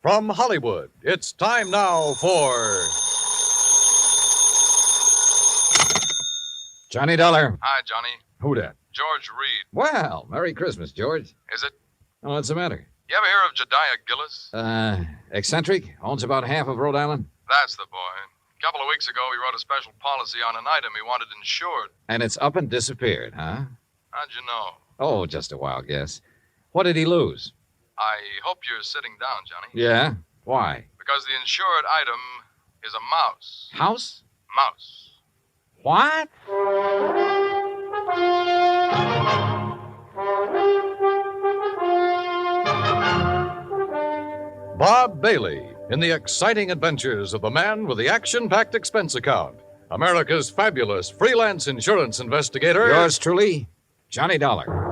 From Hollywood, it's time now for... Johnny Dollar. Hi, Johnny. Who dat? George Reed. Well, Merry Christmas, George. Is it? Oh, what's the matter? You ever hear of Jediah Gillis? Eccentric? Owns about half of Rhode Island? That's the boy. A couple of weeks ago, he wrote a special policy on an item he wanted insured. And it's up and disappeared, huh? How'd you know? Oh, just a wild guess. What did he lose? I hope you're sitting down, Johnny. Yeah? Why? Because the insured item is a mouse. House? Mouse. What? Bob Bailey in the exciting adventures of the man with the action-packed expense account. America's fabulous freelance insurance investigator. Yours truly, Johnny Dollar.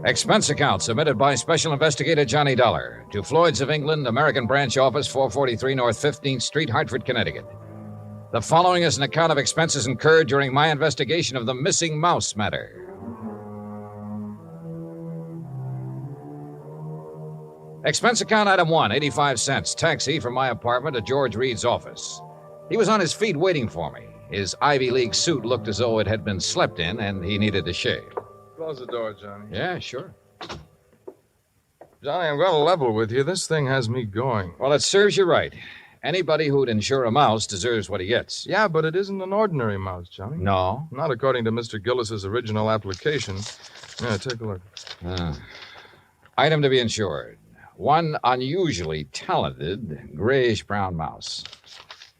Expense account submitted by Special Investigator Johnny Dollar to Floyd's of England, American Branch Office, 443 North 15th Street, Hartford, Connecticut. The following is an account of expenses incurred during my investigation of the missing mouse matter. Expense account item 1, 85 cents. Taxi from my apartment to George Reed's office. He was on his feet waiting for me. His Ivy League suit looked as though it had been slept in, and he needed to shave. Close the door, Johnny. Yeah, sure. Johnny, I'm going to level with you. This thing has me going. Well, it serves you right. Anybody who'd insure a mouse deserves what he gets. Yeah, but it isn't an ordinary mouse, Johnny. No? Not according to Mr. Gillis's original application. Yeah, take a look. Item to be insured. One unusually talented grayish-brown mouse.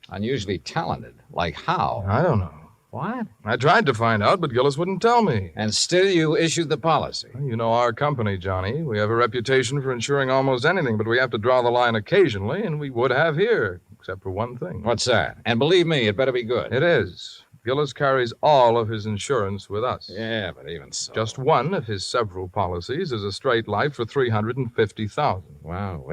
Unusually talented? Like how? I don't know. What? I tried to find out, but Gillis wouldn't tell me. And still you issued the policy. You know our company, Johnny. We have a reputation for insuring almost anything, but we have to draw the line occasionally, and we would have here, except for one thing. What's that? And believe me, it better be good. It is. Gillis carries all of his insurance with us. Yeah, but even so. Just one of his several policies is a straight life for $350,000. Wow,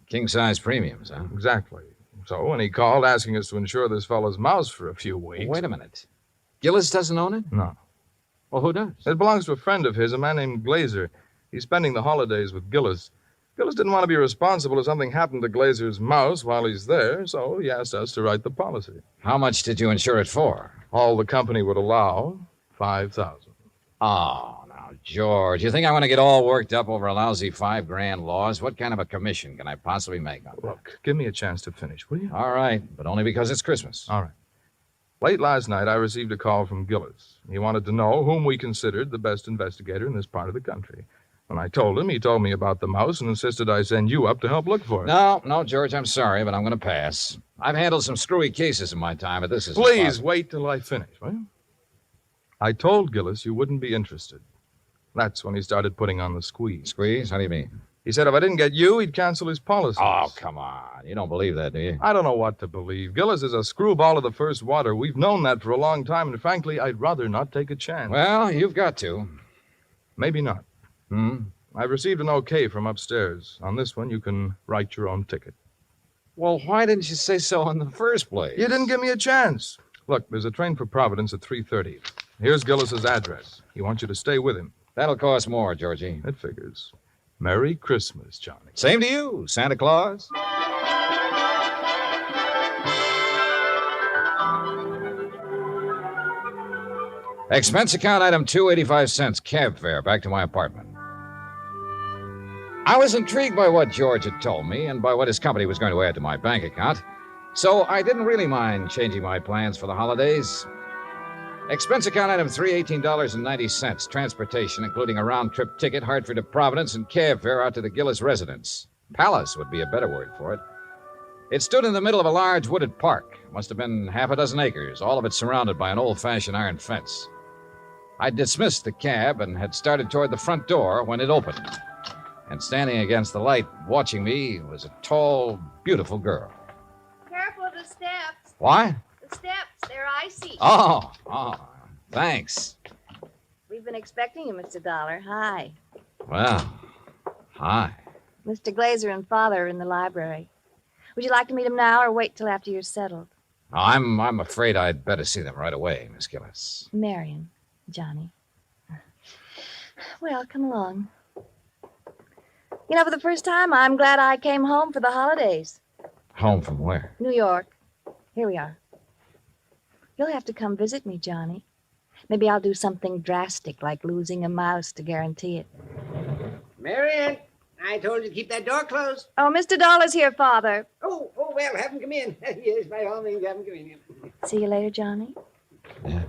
king-size premiums, huh? Exactly. So when he called asking us to insure this fellow's mouse for a few weeks... Wait a minute. Gillis doesn't own it? No. Well, who does? It belongs to a friend of his, a man named Glazer. He's spending the holidays with Gillis. Gillis didn't want to be responsible if something happened to Glazer's mouse while he's there, so he asked us to write the policy. How much did you insure it for? All the company would allow, $5,000. Oh, now, George, you think I want to get all worked up over a lousy $5,000 loss? What kind of a commission can I possibly make on that? Look, give me a chance to finish, will you? All right, but only because it's Christmas. All right. Late last night, I received a call from Gillis. He wanted to know whom we considered the best investigator in this part of the country. When I told him, he told me about the mouse and insisted I send you up to help look for it. No, George, I'm sorry, but I'm going to pass. I've handled some screwy cases in my time, but this is... Please, wait till I finish, will you? I told Gillis you wouldn't be interested. That's when he started putting on the squeeze. Squeeze? How do you mean? He said if I didn't get you, he'd cancel his policy. Oh, come on. You don't believe that, do you? I don't know what to believe. Gillis is a screwball of the first water. We've known that for a long time, and frankly, I'd rather not take a chance. Well, you've got to. Maybe not. I've received an okay from upstairs. On this one, you can write your own ticket. Well, why didn't you say so in the first place? You didn't give me a chance. Look, there's a train for Providence at 3:30. Here's Gillis's address. He wants you to stay with him. That'll cost more, Georgie. It figures. Merry Christmas, Johnny. Same to you, Santa Claus. Expense account item 2, 85 cents. Cab fare back to my apartment. I was intrigued by what George had told me and by what his company was going to add to my bank account, so I didn't really mind changing my plans for the holidays. Expense account item 3, $18.90. Transportation, including a round-trip ticket, Hartford to Providence, and cab fare out to the Gillis residence. Palace would be a better word for it. It stood in the middle of a large wooded park. Must have been half a dozen acres, all of it surrounded by an old-fashioned iron fence. I dismissed the cab and had started toward the front door when it opened. And standing against the light, watching me, was a tall, beautiful girl. Careful of the steps. What? The steps, they're icy. Oh, thanks. We've been expecting you, Mr. Dollar. Hi. Well, hi. Mr. Glazer and Father are in the library. Would you like to meet him now or wait till after you're settled? I'm afraid I'd better see them right away, Miss Gillis. Marion, Johnny. Well, come along. You know, for the first time, I'm glad I came home for the holidays. Home from where? New York. Here we are. You'll have to come visit me, Johnny. Maybe I'll do something drastic, like losing a mouse to guarantee it. Marion, I told you to keep that door closed. Oh, Mr. Dollar's here, Father. Oh, well, have him come in. Yes, by all means, have him come in. See you later, Johnny. Yeah.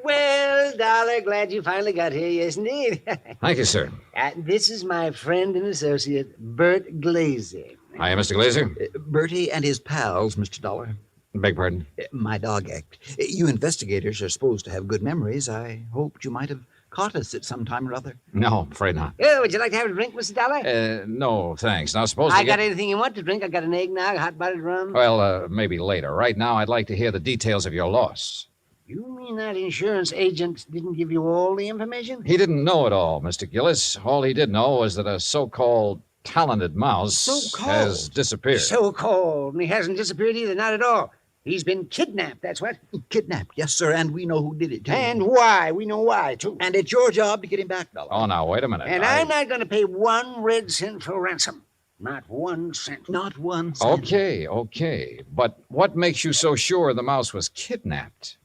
Well, Dollar, glad you finally got here, yes, indeed. Thank you, sir. This is my friend and associate, Bert Glazer. Hiya, Mr. Glazer. Bertie and his pals, Mr. Dollar. Beg pardon? My dog act. You investigators are supposed to have good memories. I hoped you might have caught us at some time or other. No, I'm afraid not. Oh, would you like to have a drink, Mr. Dollar? No, thanks. Now, suppose I got anything you want to drink. I got an eggnog, hot buttered rum. Well, maybe later. Right now, I'd like to hear the details of your loss. You mean that insurance agent didn't give you all the information? He didn't know it all, Mr. Gillis. All he did know was that a so-called talented mouse So-called? has disappeared. So-called. And he hasn't disappeared either, not at all. He's been kidnapped, that's what. Kidnapped, yes, sir, and we know who did it, too. And why? We know why, too. And it's your job to get him back, Dollar. Oh, now, wait a minute. And I'm not going to pay 1 red cent for ransom. Not 1 cent. Not 1 cent. Okay. But what makes you so sure the mouse was kidnapped?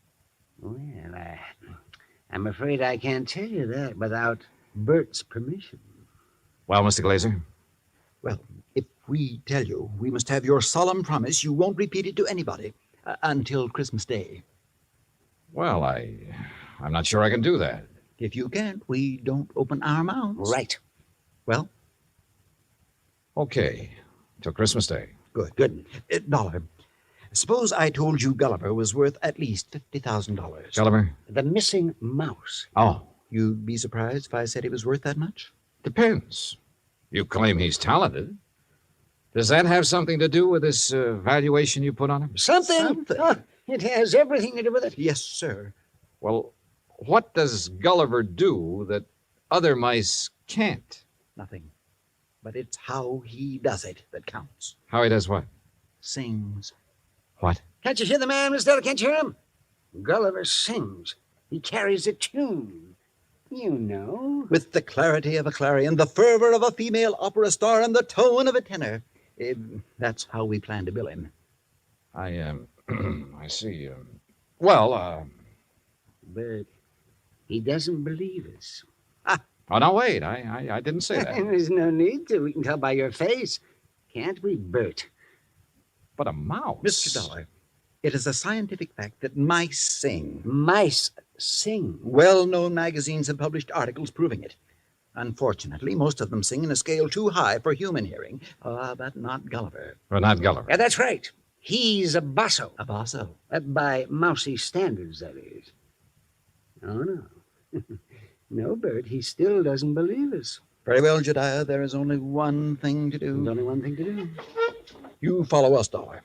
Well, I'm afraid I can't tell you that without Bert's permission. Well, Mr. Glazer? Well, if we tell you, we must have your solemn promise you won't repeat it to anybody until Christmas Day. Well, I'm not sure I can do that. If you can't, we don't open our mouths. Right. Well, Okay. Till Christmas Day. good. Dollar, suppose I told you Gulliver was worth at least $50,000. Gulliver? The missing mouse. Oh, You'd be surprised if I said he was worth that much? depends. You claim he's talented. Does that have something to do with this valuation you put on him? Something. Oh, it has everything to do with it. Yes, sir. Well, what does Gulliver do that other mice can't? Nothing. But it's how he does it that counts. How he does what? Sings. What? Can't you hear the man, Miss Della? Can't you hear him? Gulliver sings. He carries a tune. You know. With the clarity of a clarion, the fervor of a female opera star, and the tone of a tenor. That's how we plan to bill him. I see. But he doesn't believe us. Oh, no, wait. I didn't say that. There's no need to. We can tell by your face. Can't we, Bert? But a mouse. Mr. Dollar, it is a scientific fact that mice sing. Mice sing. Well-known magazines have published articles proving it. Unfortunately, most of them sing in a scale too high for human hearing. But not Gulliver. Well, not Gulliver. Yeah, that's right. He's a basso. A basso. By mousy standards, that is. Oh, no. No, Bert, he still doesn't believe us. Very well, Jediah, there is only one thing to There's do. only one thing to do. You follow us, Dollar.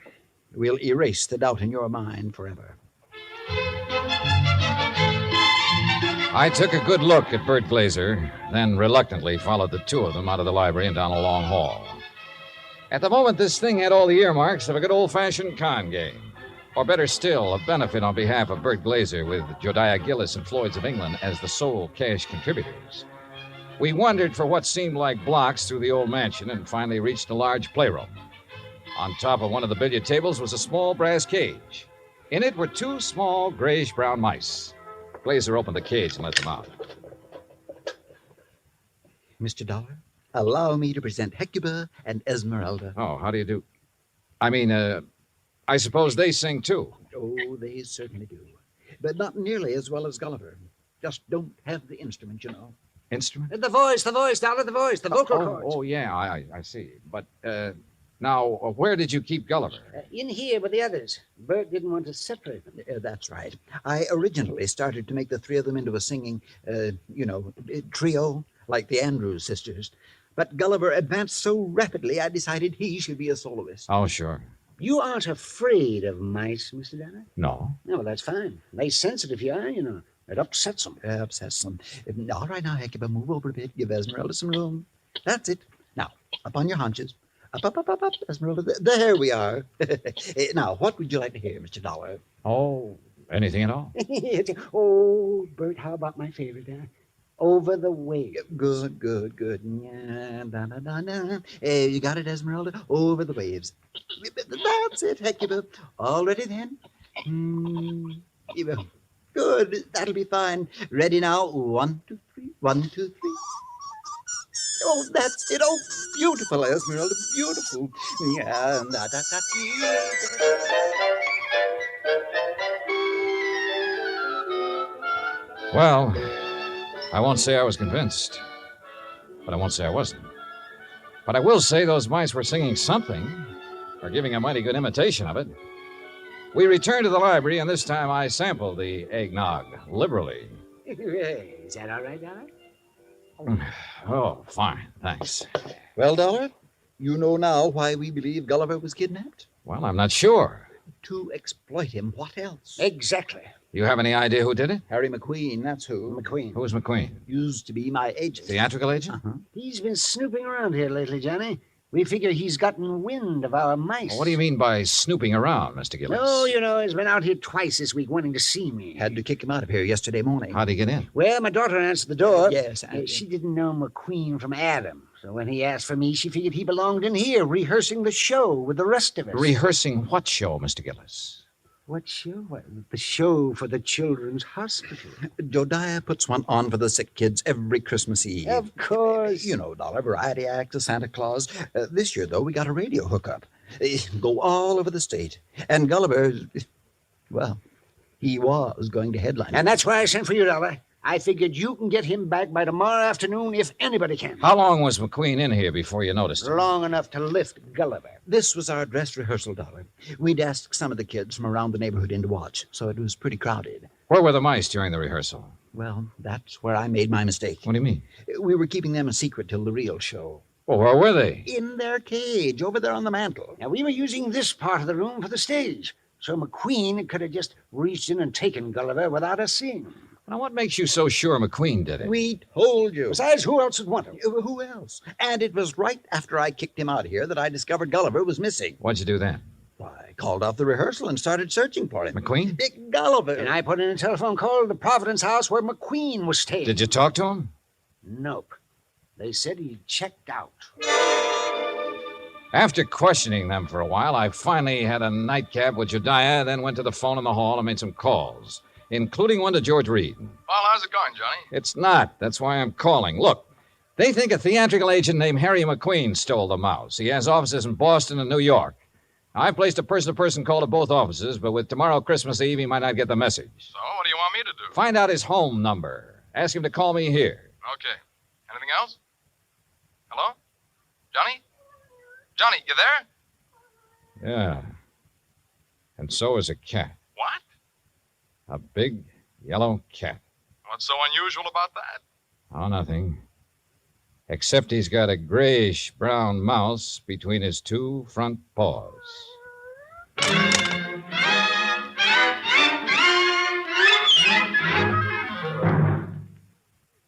We'll erase the doubt in your mind forever. I took a good look at Bert Glazer, then reluctantly followed the two of them out of the library and down a long hall. At the moment, this thing had all the earmarks of a good old-fashioned con game. Or better still, a benefit on behalf of Bert Glazer with Jodiah Gillis and Floyd's of England as the sole cash contributors. We wandered for what seemed like blocks through the old mansion and finally reached a large playroom. On top of one of the billiard tables was a small brass cage. In it were 2 small grayish-brown mice. Glazer opened the cage and let them out. Mr. Dollar, allow me to present Hecuba and Esmeralda. Oh, how do you do? I suppose they sing, too. Oh, they certainly do. But not nearly as well as Gulliver. Just don't have the instrument, you know. Instrument? The voice, Dollar, the voice, the vocal cords. Oh, yeah, I see. But, now, where did you keep Gulliver? In here with the others. Bert didn't want to separate them. That's right. I originally started to make the 3 of them into a singing, trio, like the Andrews sisters. But Gulliver advanced so rapidly, I decided he should be a soloist. Oh, sure. You aren't afraid of mice, Mr. Dollar? No. No, well, that's fine. They sense it if you are, you know. It upsets them. Upsets them. All right now, Hecuba, move over a bit. Give Esmeralda some room. That's it. Now, up on your haunches. Up, Esmeralda. There we are. Now, what would you like to hear, Mr. Dollar? Oh, anything at all. Oh, Bert, how about my favorite, huh? Over the Waves. Good. Yeah, you got it, Esmeralda? Over the Waves. That's it, Hecuba. All ready then? Good. That'll be fine. Ready now? 1, 2, 3. 1, 2, 3. Oh, that's it. Oh, beautiful, Esmeralda. Beautiful. Yeah. Well, I won't say I was convinced, but I won't say I wasn't. But I will say those mice were singing something, or giving a mighty good imitation of it. We returned to the library, and this time I sampled the eggnog liberally. Is that all right, Dollar? Oh, fine, thanks. Well, Dollar, you know now why we believe Gulliver was kidnapped? Well, I'm not sure. To exploit him. What else? Exactly. You have any idea who did it? Harry McQueen, that's who. McQueen. Who's McQueen? Used to be my agent. Theatrical agent? Uh-huh. He's been snooping around here lately, Johnny. We figure he's gotten wind of our mice. Well, what do you mean by snooping around, Mr. Gillis? No, you know, he's been out here twice this week wanting to see me. Had to kick him out of here yesterday morning. How'd he get in? Well, my daughter answered the door. Yes, She didn't know McQueen from Adam. So when he asked for me, she figured he belonged in here, rehearsing the show with the rest of us. Rehearsing what show, Mr. Gillis? What show? The show for the Children's Hospital. Jodiah puts one on for the sick kids every Christmas Eve. Of course. You know, Dollar, variety act, a Santa Claus. This year, though, we got a radio hookup. Go all over the state. And Gulliver, well, he was going to headline. And that's why I sent for you, Dollar. I figured you can get him back by tomorrow afternoon if anybody can. How long was McQueen in here before you noticed him? Long enough to lift Gulliver. This was our dress rehearsal, Dollar. We'd asked some of the kids from around the neighborhood in to watch, so it was pretty crowded. Where were the mice during the rehearsal? Well, that's where I made my mistake. What do you mean? We were keeping them a secret till the real show. Well, where were they? In their cage, over there on the mantel. Now, we were using this part of the room for the stage, so McQueen could have just reached in and taken Gulliver without us seeing him. Now, what makes you so sure McQueen did it? We told you. Besides, who else would want him? Who else? And it was right after I kicked him out of here that I discovered Gulliver was missing. What'd you do then? I called off the rehearsal and started searching for him. McQueen? Big Gulliver. And I put in a telephone call to the Providence house where McQueen was staying. Did you talk to him? Nope. They said he checked out. After questioning them for a while, I finally had a nightcap with Jediah, then went to the phone in the hall and made some calls, including one to George Reed. Well, how's it going, Johnny? It's not. That's why I'm calling. Look, they think a theatrical agent named Harry McQueen stole the mouse. He has offices in Boston and New York. I've placed a person-to-person call to both offices, but with tomorrow Christmas Eve, he might not get the message. So, what do you want me to do? Find out his home number. Ask him to call me here. Okay. Anything else? Hello? Johnny? Johnny, you there? Yeah. And so is a cat. What? A big yellow cat. What's so unusual about that? Oh, nothing. Except he's got a grayish-brown mouse between his two front paws.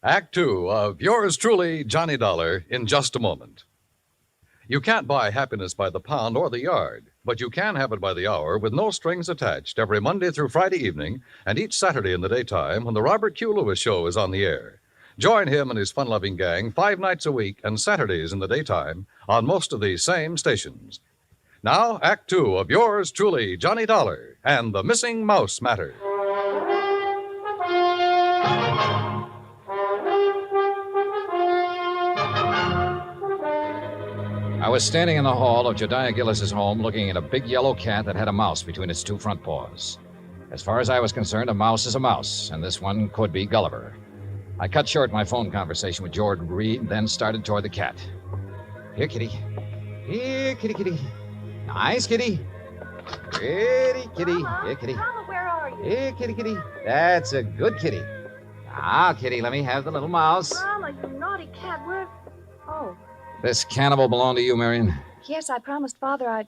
Act 2 of yours truly, Johnny Dollar, in just a moment. You can't buy happiness by the pound or the yard, but you can have it by the hour with no strings attached every Monday through Friday evening and each Saturday in the daytime when the Robert Q. Lewis Show is on the air. Join him and his fun-loving gang 5 nights a week and Saturdays in the daytime on most of these same stations. Now, Act 2 of yours truly, Johnny Dollar, and the Missing Mouse Matter. I was standing in the hall of Jediah Gillis's home looking at a big yellow cat that had a mouse between its two front paws. As far as I was concerned, a mouse is a mouse, and this one could be Gulliver. I cut short my phone conversation with George Reed, then started toward the cat. Here, kitty. Here, kitty, kitty. Nice, kitty. Pretty kitty. Mama, Here, kitty. Mama, where are you? Here, kitty, kitty. That's a good kitty. Now, kitty, let me have the little mouse. Mama, you naughty cat. Where? Oh, This cannibal belong to you, Marion? yes, I promised Father I'd...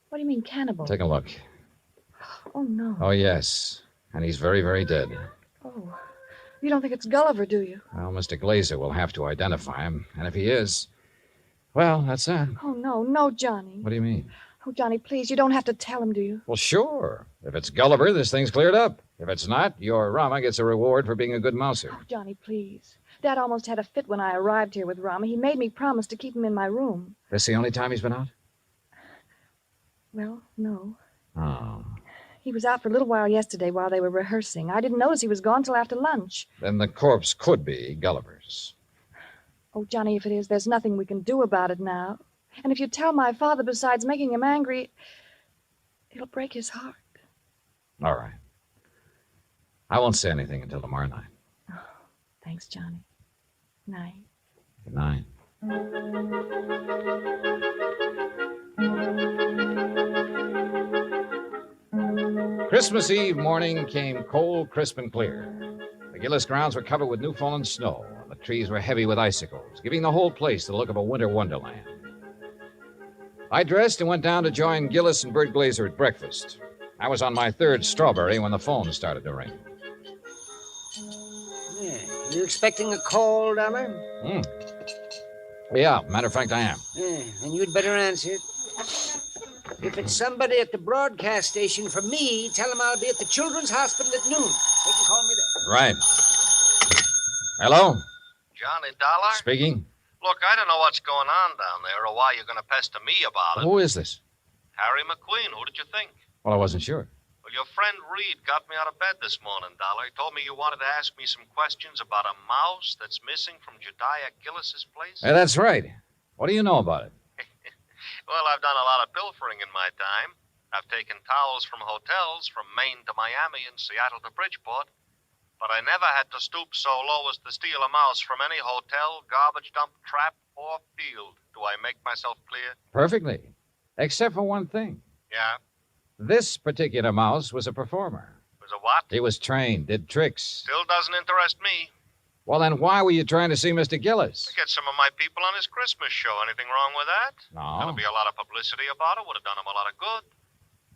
What do you mean, cannibal? Take a look. Oh, no. Oh, yes. And he's very, very dead. Oh, you don't think it's Gulliver, do you? Well, Mr. Glazer will have to identify him. And if he is, Well, that's that. Oh, no, Johnny. What do you mean? Oh, Johnny, please, you don't have to tell him, do you? Well, sure. If it's Gulliver, this thing's cleared up. If it's not, your Rama gets a reward for being a good mouser. Oh, Johnny, please. Dad almost had a fit when I arrived here with Rama. He made me promise to keep him in my room. This the only time he's been out? Well, no. Oh. He was out for a little while yesterday while they were rehearsing. I didn't notice he was gone till after lunch. Then the corpse could be Gulliver's. Oh, Johnny, if it is, there's nothing we can do about it now. And if you tell my father, besides making him angry, it'll break his heart. All right. I won't say anything until tomorrow night. Oh, thanks, Johnny. Night. Good night. Christmas Eve morning came cold, crisp, and clear. The Gillis grounds were covered with new fallen snow, and the trees were heavy with icicles, giving the whole place the look of a winter wonderland. I dressed and went down to join Gillis and Bert Glazer at breakfast. I was on my third strawberry when the phone started to ring. Yeah. You expecting a call, Dollar? Yeah, matter of fact, I am. Yeah, and you'd better answer it. If it's somebody at the broadcast station for me, tell them I'll be at the Children's Hospital at noon. They can call me there. Right. Hello? Johnny Dollar? Speaking. Look, I don't know what's going on down there or why you're going to pester me about it. Who is this? Harry McQueen, who did you think? Well, I wasn't sure. Well, your friend Reed got me out of bed this morning, Dollar. He told me you wanted to ask me some questions about a mouse that's missing from Jediah Gillis's place. That's right. What do you know about it? Well, I've done a lot of pilfering in my time. I've taken towels from hotels from Maine to Miami and Seattle to Bridgeport. But I never had to stoop so low as to steal a mouse from any hotel, garbage dump, trap, or field. Do I make myself clear? Perfectly. Except for one thing. Yeah? This particular mouse was a performer. Was a what? He was trained, did tricks. Still doesn't interest me. Well, then why were you trying to see Mr. Gillis? To get some of my people on his Christmas show. Anything wrong with that? No. There'll be a lot of publicity about it. Would have done him a lot of good.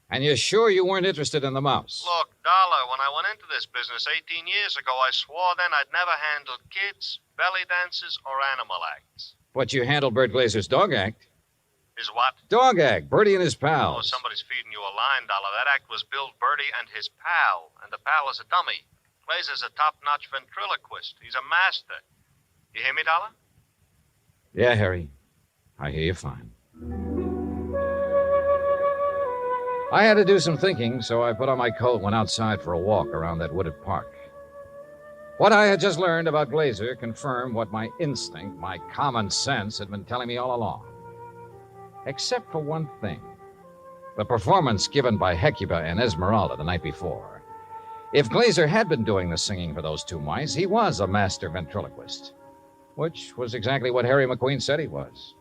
And you're sure you weren't interested in the mouse? Look, Dollar, when I went into this business 18 years ago, I swore then I'd never handled kids, belly dances, or animal acts. But you handled Bert Glazer's dog act. Is what? Dog act, Bertie and his Oh, pals. somebody's feeding you a line, Dollar. That act was Bill Birdie and his pal, and the pal is a dummy. Glazer's a top-notch ventriloquist. He's a master. You hear me, Dollar? Yeah, Harry. I hear you fine. I had to do some thinking, so I put on my coat and went outside for a walk around that wooded park. What I had just learned about Glazer confirmed what my instinct, my common sense, had been telling me all along. Except for one thing. The performance given by Hecuba and Esmeralda the night before. If Glazer had been doing the singing for those two mice, he was a master ventriloquist. Which was exactly what Harry McQueen said he was.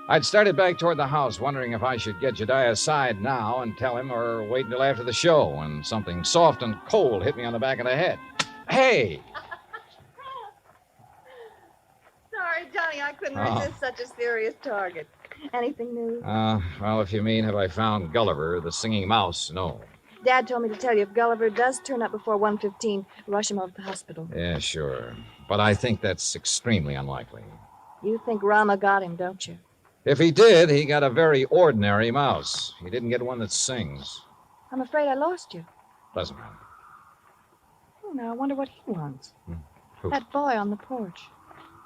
I'd started back toward the house, wondering if I should get Jediah aside now and tell him or wait until after the show when something soft and cold hit me on the back of the head. Hey! Sorry, Johnny, I couldn't Oh. resist such a serious target. Anything new? Well, if you mean have I found Gulliver, the singing mouse, no. Dad told me to tell you if Gulliver does turn up before 1:15, rush him over to the hospital. Yeah, sure. But I think that's extremely unlikely. You think Rama got him, don't you? If he did, he got a very ordinary mouse. He didn't get one that sings. I'm afraid I lost you. Doesn't matter. Oh, now I wonder what he wants. Who? That boy on the porch.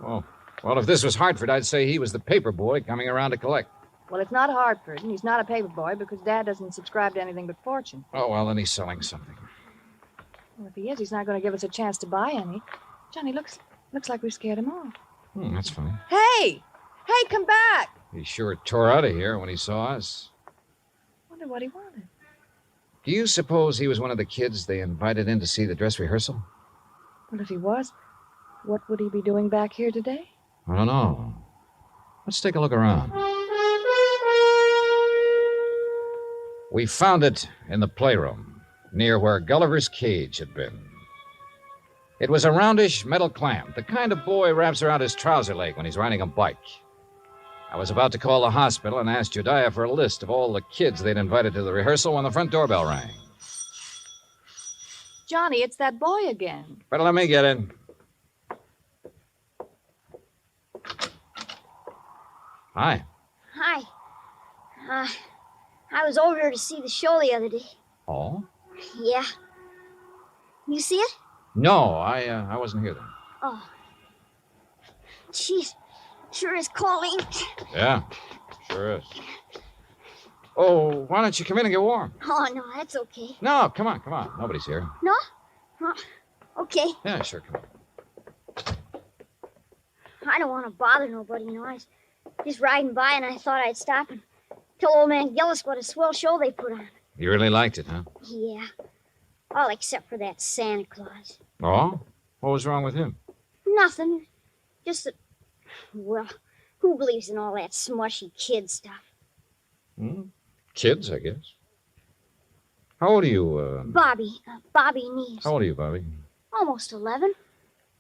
Oh, well, if this was Hartford, I'd say he was the paper boy coming around to collect. Well, it's not Hartford, and he's not a paper boy because Dad doesn't subscribe to anything but Fortune. Oh, well, then he's selling something. Well, if he is, he's not going to give us a chance to buy any. Johnny, looks like we scared him off. That's funny. Hey! Hey, come back! He sure tore out of here when he saw us. Wonder what he wanted. Do you suppose he was one of the kids they invited in to see the dress rehearsal? Well, if he was, what would he be doing back here today? I don't know. Let's take a look around. We found it in the playroom, near where Gulliver's cage had been. It was a roundish metal clamp, the kind a boy wraps around his trouser leg when he's riding a bike. I was about to call the hospital and ask Jediah for a list of all the kids they'd invited to the rehearsal when the front doorbell rang. Johnny, it's that boy again. Better let me get in. Hi. Hi. I was over here to see the show the other day. Oh? Yeah. You see it? No, I wasn't here then. Oh. Jeez. Sure is cold. Yeah, sure is. Oh, why don't you come in and get warm? Oh, no, that's okay. No, come on. Nobody's here. No? Oh, okay. Yeah, sure, come on. I don't want to bother nobody, you know. I was just riding by and I thought I'd stop and tell old man Gillis what a swell show they put on. You really liked it, huh? Yeah. All except for that Santa Claus. Oh? What was wrong with him? Nothing. Just that, well, who believes in all that smushy kid stuff? Kids, I guess. How old are you, Bobby Neves. How old are you, Bobby? Almost 11.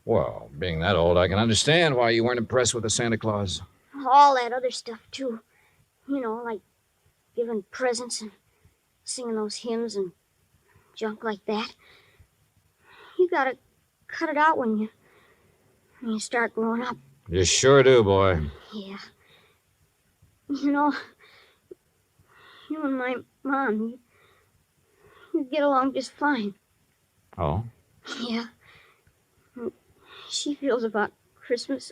Well, being that old, I can understand why you weren't impressed with the Santa Claus. All that other stuff, too. You know, like giving presents and singing those hymns and junk like that. You gotta cut it out when you start growing up. You sure do, boy. Yeah. You know, you and my mom, you get along just fine. Oh? Yeah. She feels about Christmas.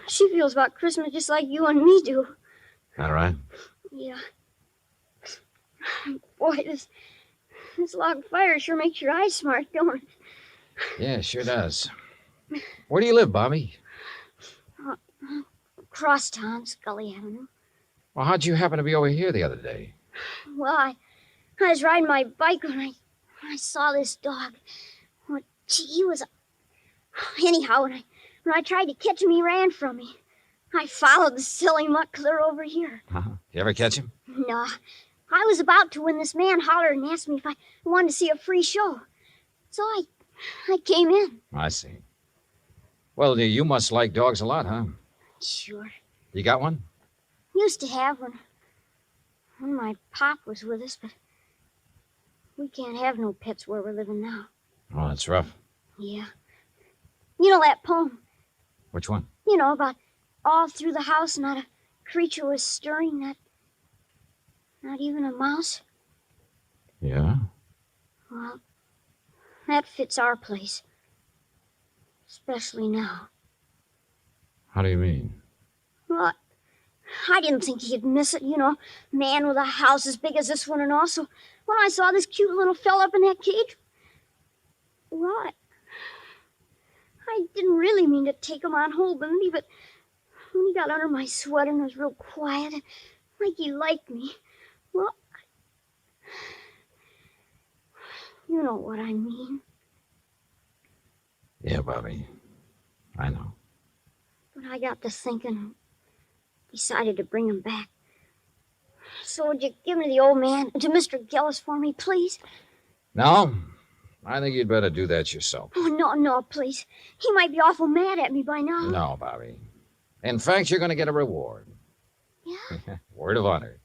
She feels about Christmas just like you and me do. All right. Yeah. Boy, this log fire sure makes your eyes smart, don't it? Yeah, it sure does. Where do you live, Bobby? Crosstown, Scully Avenue. Well, how'd you happen to be over here the other day? Well, I was riding my bike when I saw this dog. Well, gee, he was... Anyhow, when I tried to catch him, he ran from me. I followed the silly mutt clear over here. Uh-huh. You ever catch him? No. I was about to when this man hollered and asked me if I wanted to see a free show. So I came in. I see. Well, you must like dogs a lot, huh? Sure. You got one? Used to have when my pop was with us, but we can't have no pets where we're living now. Oh, that's rough. Yeah. You know that poem? Which one? You know, about all through the house not a creature was stirring, not even a mouse? Yeah? Well, that fits our place. Especially now. How do you mean? Well, I didn't think he'd miss it, you know. Man with a house as big as this one and all. So when I saw this cute little fella up in that cage, well, I didn't really mean to take him on holding me, but when he got under my sweater and was real quiet, like he liked me, well, you know what I mean. Yeah, Bobby. I know. But I got to thinking and decided to bring him back. So would you give me the old man to Mr. Gillis for me, please? No? I think you'd better do that yourself. Oh, no, please. He might be awful mad at me by now. No, Bobby. In fact, you're going to get a reward. Yeah? Word of honor.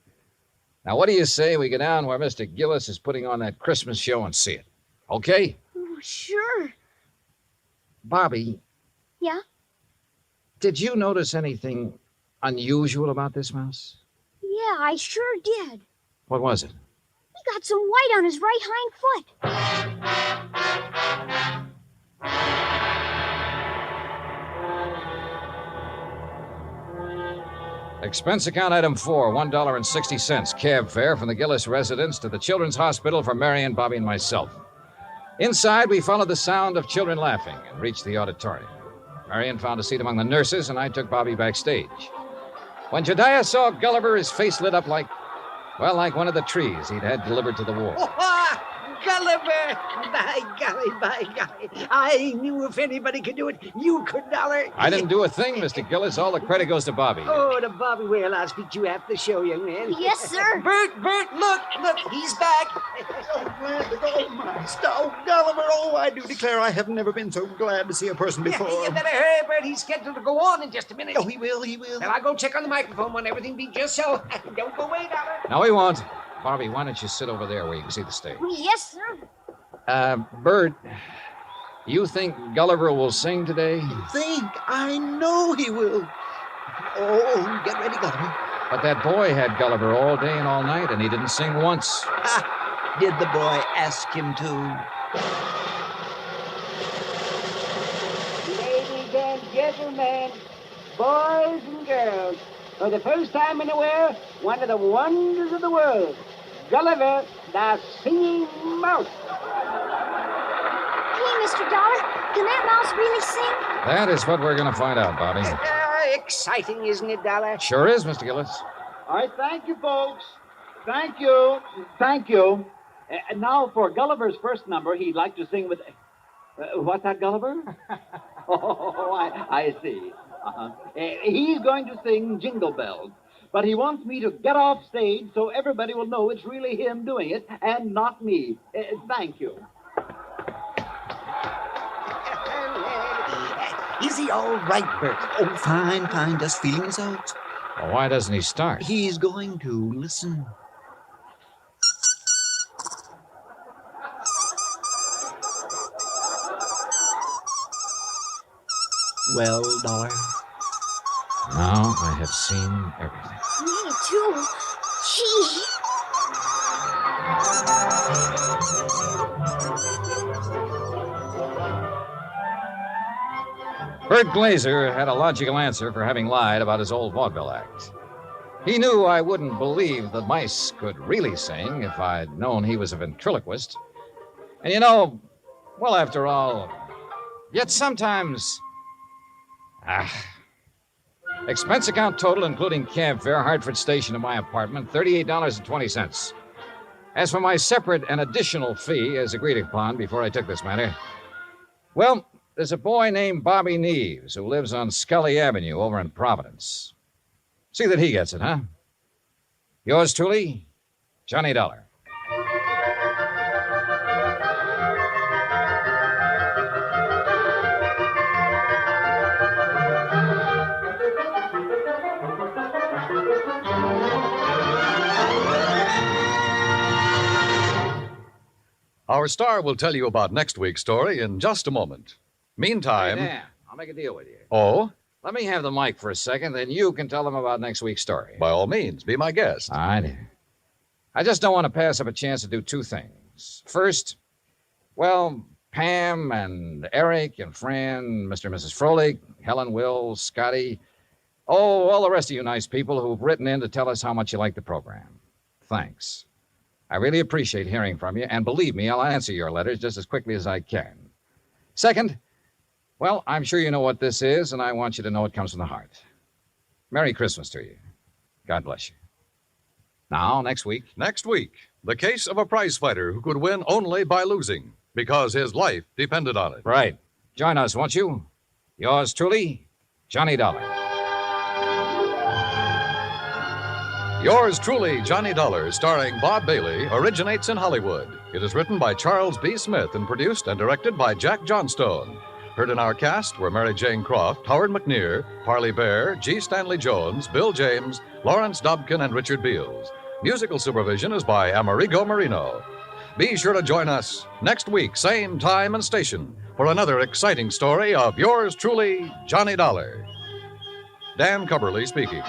Now, what do you say we go down where Mr. Gillis is putting on that Christmas show and see it? Okay? Oh, sure. Bobby. Yeah? Did you notice anything unusual about this mouse? Yeah, I sure did. What was it? He got some white on his right hind foot. Expense account item 4, $1.60. Cab fare from the Gillis residence to the Children's Hospital for Marion, Bobby, and myself. Inside, we followed the sound of children laughing and reached the auditorium. Marion found a seat among the nurses, and I took Bobby backstage. When Jediah saw Gulliver, his face lit up like one of the trees he'd had delivered to the war. Gulliver! By golly. I knew if anybody could do it, you could, Dollar. I didn't do a thing, Mr. Gillis. All the credit goes to Bobby. Oh, to Bobby. Well, I'll speak to you after the show, young man. Yes, sir. Bert, look, he's back. So glad to go, Master. Oh, Gulliver, I do declare I have never been so glad to see a person before. You better hurry, Bert. He's scheduled to go on in just a minute. Oh, he will. Well, I'll go check on the microphone when everything be just so. Don't go away, Dollar. No, he won't. Bobby, why don't you sit over there where you can see the stage? Yes, sir. Bert, you think Gulliver will sing today? I know he will. Oh, get ready, Gulliver. But that boy had Gulliver all day and all night, and he didn't sing once. Ah, did the boy ask him to? Ladies and gentlemen, boys and girls, for the first time in a while, one of the wonders of the world, Gulliver, the singing mouse. Hey, Mr. Dollar, can that mouse really sing? That is what we're going to find out, Bobby. Exciting, isn't it, Dollar? Sure is, Mr. Gillis. All right, thank you, folks. Thank you. Thank you. And now for Gulliver's first number, he'd like to sing with... what's that, Gulliver? Oh, I see. He's going to sing Jingle Bells. But he wants me to get off stage so everybody will know it's really him doing it and not me. Thank you. Is he all right, Bert? Oh, fine, fine. Just feeling his out. Well, why doesn't he start? He's going to. Listen. Well, Dollar. Now I have seen everything. Me too. Gee. Bert Glazer had a logical answer for having lied about his old vaudeville act. He knew I wouldn't believe the mice could really sing if I'd known he was a ventriloquist. And you know, well, after all, yet sometimes... Expense account total, including cab fare, Hartford Station to my apartment, $38.20. As for my separate and additional fee, as agreed upon before I took this matter, well, there's a boy named Bobby Neves who lives on Scully Avenue over in Providence. See that he gets it, huh? Yours truly, Johnny Dollar. Our star will tell you about next week's story in just a moment. Meantime... Hey, Dan, I'll make a deal with you. Oh? Let me have the mic for a second, then you can tell them about next week's story. By all means, be my guest. All right. I just don't want to pass up a chance to do two things. First, well, Pam and Eric and Fran, Mr. and Mrs. Froelich, Helen, Will, Scotty, all the rest of you nice people who've written in to tell us how much you like the program. Thanks. I really appreciate hearing from you, and believe me, I'll answer your letters just as quickly as I can. Second, well, I'm sure you know what this is, and I want you to know it comes from the heart. Merry Christmas to you. God bless you. Now, next week. Next week, the case of a prize fighter who could win only by losing because his life depended on it. Right. Join us, won't you? Yours truly, Johnny Dollar. Yours truly, Johnny Dollar, starring Bob Bailey, originates in Hollywood. It is written by Charles B. Smith and produced and directed by Jack Johnstone. Heard in our cast were Mary Jane Croft, Howard McNear, Parley Bear, G. Stanley Jones, Bill James, Lawrence Dobkin, and Richard Beals. Musical supervision is by Amerigo Marino. Be sure to join us next week, same time and station, for another exciting story of yours truly, Johnny Dollar. Dan Cubberly speaking.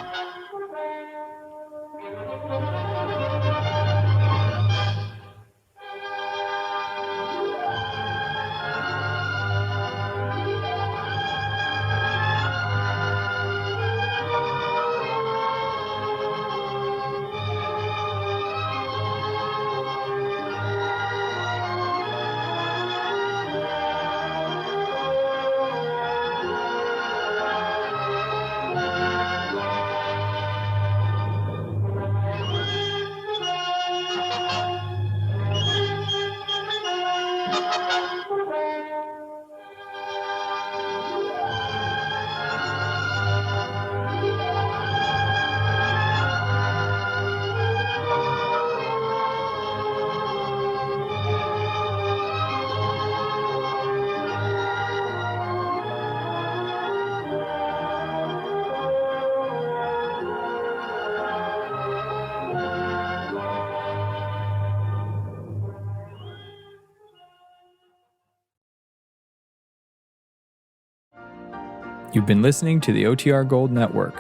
You've been listening to the OTR Gold Network.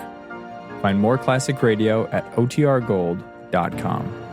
Find more classic radio at otrgold.com.